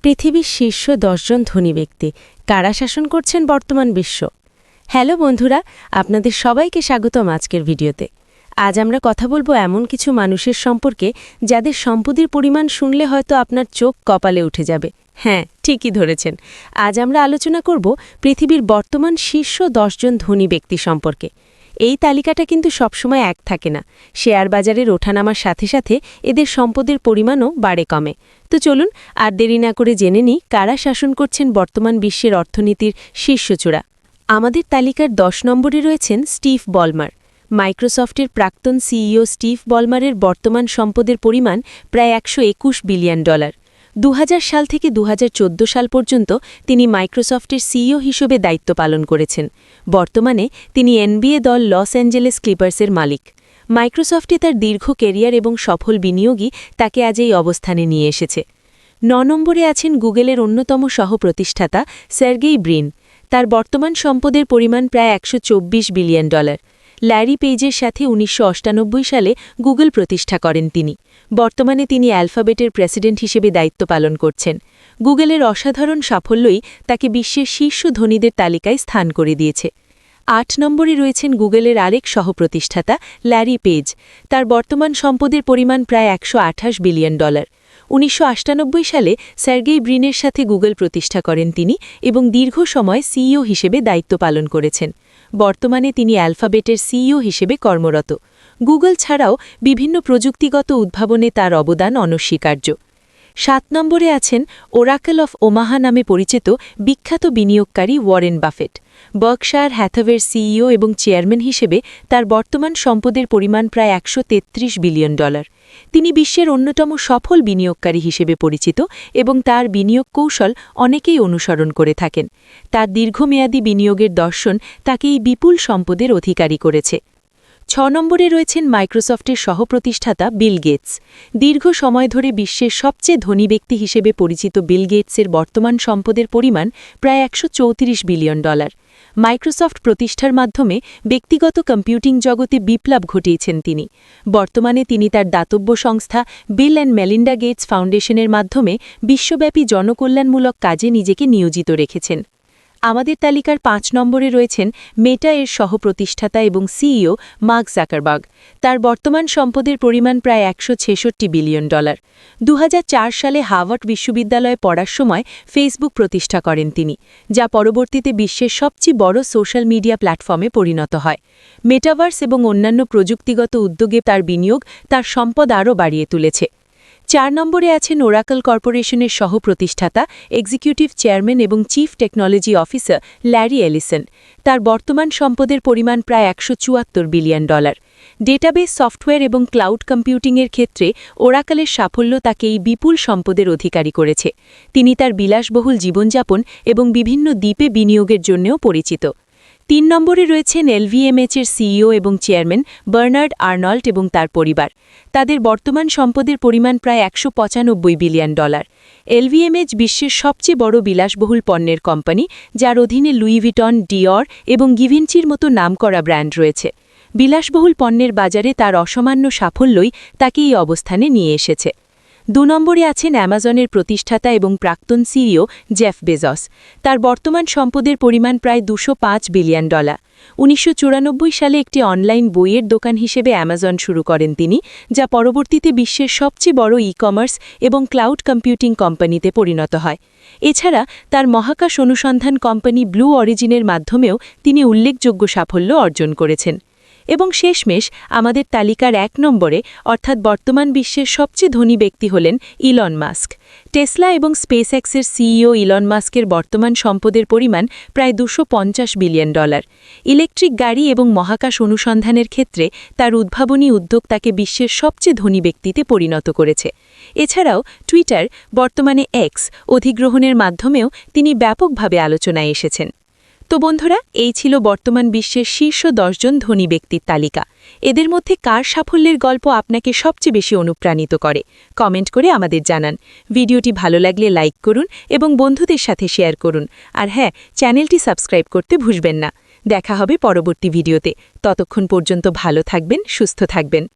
পৃথিবীর শীর্ষ ১০ জন ধনী ব্যক্তি কারা শাসন করছেন বর্তমান বিশ্ব। হ্যালো বন্ধুরা, আপনাদের সবাইকে স্বাগতম আজকের ভিডিওতে। আজ আমরা কথা বলবো এমন কিছু মানুষের সম্পর্কে যাদের সম্পদের পরিমাণ শুনলে হয়তো আপনার চোখ কপালে উঠে যাবে। হ্যাঁ, ঠিকই ধরেছেন। আজ আমরা আলোচনা করব পৃথিবীর বর্তমান শীর্ষ ১০ জন ধনী ব্যক্তি সম্পর্কে। এই তালিকাটা কিন্তু সবসময় এক থাকে না। শেয়ার বাজারের ওঠানামার সাথে সাথে এদের সম্পদের পরিমাণও বাড়ে কমে। তো চলুন আর দেরি না করে জেনে নিই কারা শাসন করছেন বর্তমান বিশ্বের অর্থনীতির শীর্ষচূড়া। আমাদের তালিকার ১০ নম্বরে রয়েছেন স্টিভ বলমার। মাইক্রোসফটের প্রাক্তন সিইও স্টিভ বলমারের বর্তমান সম্পদের পরিমাণ প্রায় $১২১ বিলিয়ন। ২০০০ সাল থেকে ২০১৪ সাল পর্যন্ত তিনি মাইক্রোসফটের সিইও হিসেবে দায়িত্ব পালন করেছেন। বর্তমানে তিনি এনবিএ দল লস অ্যাঞ্জেলেস ক্লিপার্সের মালিক। মাইক্রোসফটে তার দীর্ঘ ক্যারিয়ার এবং সফল বিনিয়োগই তাকে আজ এই অবস্থানে নিয়ে এসেছে। ৯ নম্বরে আছেন গুগলের অন্যতম সহ-প্রতিষ্ঠাতা সার্গেই ব্রিন। তার বর্তমান সম্পদের পরিমাণ প্রায় $১২৪ বিলিয়ন। ল্যারি পেজের সাথে ১৯৯৮ সালে গুগল প্রতিষ্ঠা করেন তিনি। বর্তমানে তিনি অ্যালফাবেটের প্রেসিডেন্ট হিসেবে দায়িত্ব পালন করছেন। গুগলের অসাধারণ সাফল্যই তাকে বিশ্বের শীর্ষ ধনীদের তালিকায় স্থান করে দিয়েছে। ৮ নম্বরে রয়েছেন গুগলের আরেক সহ-প্রতিষ্ঠাতা ল্যারি পেজ। তার বর্তমান সম্পদের পরিমাণ প্রায় $১২৮ বিলিয়ন। ১৯৯৮ সালে সার্গেই ব্রিনের সাথে গুগল প্রতিষ্ঠা করেন তিনি এবং দীর্ঘ সময় সিইও হিসেবে দায়িত্ব পালন করেছেন। বর্তমানে তিনি অ্যালফাবেটের সিইও হিসেবে কর্মরত। গুগল ছাড়াও বিভিন্ন প্রযুক্তিগত উদ্ভাবনে তার অবদান অনস্বীকার্য। ৭ নম্বরে আছেন ওরাকেল অফ ওমাহা নামে পরিচিত বিখ্যাত বিনিয়োগকারী ওয়ারেন বাফেট। বার্কশায়ার হ্যাথাওয়ের সিইও এবং চেয়ারম্যান হিসেবে তার বর্তমান সম্পদের পরিমাণ প্রায় $১৩৩ বিলিয়ন। তিনি বিশ্বের অন্যতম সফল বিনিয়োগকারী হিসেবে পরিচিত এবং তার বিনিয়োগ কৌশল অনেকেই অনুসরণ করে থাকেন। তার দীর্ঘমেয়াদী বিনিয়োগের দর্শন তাকে এই বিপুল সম্পদের অধিকারী করেছে। ৬ নম্বরে রয়েছেন মাইক্রোসফটের সহ-প্রতিষ্ঠাতা বিল গেটস। দীর্ঘ সময় ধরে বিশ্বের সবচেয়ে ধনী ব্যক্তি হিসেবে পরিচিত বিল গেটসের বর্তমান সম্পদের পরিমাণ প্রায় $১৩৪ বিলিয়ন। মাইক্রোসফট প্রতিষ্ঠার মাধ্যমে ব্যক্তিগত কম্পিউটিং জগতে বিপ্লব ঘটিয়েছেন তিনি। বর্তমানে তিনি তার দাতব্য সংস্থা বিল অ্যান্ড মেলিন্ডা গেটস ফাউন্ডেশনের মাধ্যমে বিশ্বব্যাপী জনকল্যাণমূলক কাজে নিজেকে নিয়োজিত রেখেছেন। আমাদের তালিকার ৫ নম্বরে রয়েছেন মেটা এর সহ-প্রতিষ্ঠাতা এবং সিইও মার্ক জাকারবার্গ। তার বর্তমান সম্পদের পরিমাণ প্রায় $১৬৬ বিলিয়ন। ২০০৪ সালে হার্ভার্ড বিশ্ববিদ্যালয়ে পড়ার সময় ফেসবুক প্রতিষ্ঠা করেন তিনি, যা পরবর্তীতে বিশ্বের সবচেয়ে বড় সোশ্যাল মিডিয়া প্ল্যাটফর্মে পরিণত হয়। মেটাভার্স এবং অন্যান্য প্রযুক্তিগত উদ্যোগে তার বিনিয়োগ তার সম্পদ আরও বাড়িয়ে তুলেছে। ৪ নম্বরে আছেন ওরাকল কর্পোরেশনের সহ-প্রতিষ্ঠাতা, এক্সিকিউটিভ চেয়ারম্যান এবং chief technology officer Larry Ellison. তার বর্তমান সম্পদের পরিমাণ প্রায় $১৭৪ বিলিয়ন। ডেটাবেস সফটওয়্যার এবং ক্লাউড কম্পিউটিংয়ের ক্ষেত্রে ওরাকলের সাফল্য তাকে এই বিপুল সম্পদের অধিকারী করেছে। তিনি তার বিলাসবহুল জীবনযাপন এবং বিভিন্ন দ্বীপে বিনিয়োগের জন্যও পরিচিত। ৩ নম্বরে রয়েছেন এলভিএমএইচের সিইও এবং চেয়ারম্যান বার্নার্ড আর্নল্ড এবং তার পরিবার। তাদের বর্তমান সম্পদের পরিমাণ প্রায় $১৯৫ বিলিয়ন। এলভিএমএইচ বিশ্বের সবচেয়ে বড় বিলাসবহুল পণ্যের কোম্পানি, যার অধীনে লুই ভিটন, ডিওর এবং গিভেঞ্চির মতো নামকরা ব্র্যান্ড রয়েছে। বিলাসবহুল পণ্যের বাজারে তার অসামান্য সাফল্যই তাকে এই অবস্থানে নিয়ে এসেছে। ২ নম্বরে আছেন অ্যামাজনের প্রতিষ্ঠাতা এবং প্রাক্তন সিইও জেফ বেজস। তার বর্তমান সম্পদের পরিমাণ প্রায় $২০৫ বিলিয়ন। ১৯৯৪ সালে একটি অনলাইন বইয়ের দোকান হিসেবে অ্যামাজন শুরু করেন তিনি, যা পরবর্তীতে বিশ্বের সবচেয়ে বড় ই-কমার্স এবং ক্লাউড কম্পিউটিং কোম্পানিতে পরিণত হয়। এছাড়া তার মহাকাশ অনুসন্ধান কোম্পানি ব্লু অরিজিনের মাধ্যমেও তিনি উল্লেখযোগ্য সাফল্য অর্জন করেছেন। এবং শেষমেশ আমাদের তালিকার ১ নম্বরে অর্থাৎ বর্তমান বিশ্বের সবচেয়ে ধনী ব্যক্তি হলেন ইলন মাস্ক। টেসলা এবং স্পেসএক্সের সিইও ইলন মাস্কের বর্তমান সম্পদের পরিমাণ প্রায় $২৫০ বিলিয়ন। ইলেকট্রিক গাড়ি এবং মহাকাশ অনুসন্ধানের ক্ষেত্রে তার উদ্ভাবনী উদ্যোগ তাকে বিশ্বের সবচেয়ে ধনী ব্যক্তিতে পরিণত করেছে। এছাড়াও টুইটার, বর্তমানে এক্স, অধিগ্রহণের মাধ্যমেও তিনি ব্যাপকভাবে আলোচনায় এসেছেন। তো বন্ধুরা, এই ছিল বর্তমান বিশ্বের শীর্ষ ১০ জন ধনী ব্যক্তির তালিকা। এদের মধ্যে কার সাফল্যের গল্প আপনাকে সবচেয়ে বেশি অনুপ্রাণিত করে কমেন্ট করে আমাদের জানান। ভিডিওটি ভালো লাগলে লাইক করুন এবং বন্ধুদের সাথে শেয়ার করুন। আর হ্যাঁ, চ্যানেলটি সাবস্ক্রাইব করতে ভুলবেন না। দেখা হবে পরবর্তী ভিডিওতে। ততক্ষণ পর্যন্ত ভালো থাকবেন, সুস্থ থাকবেন।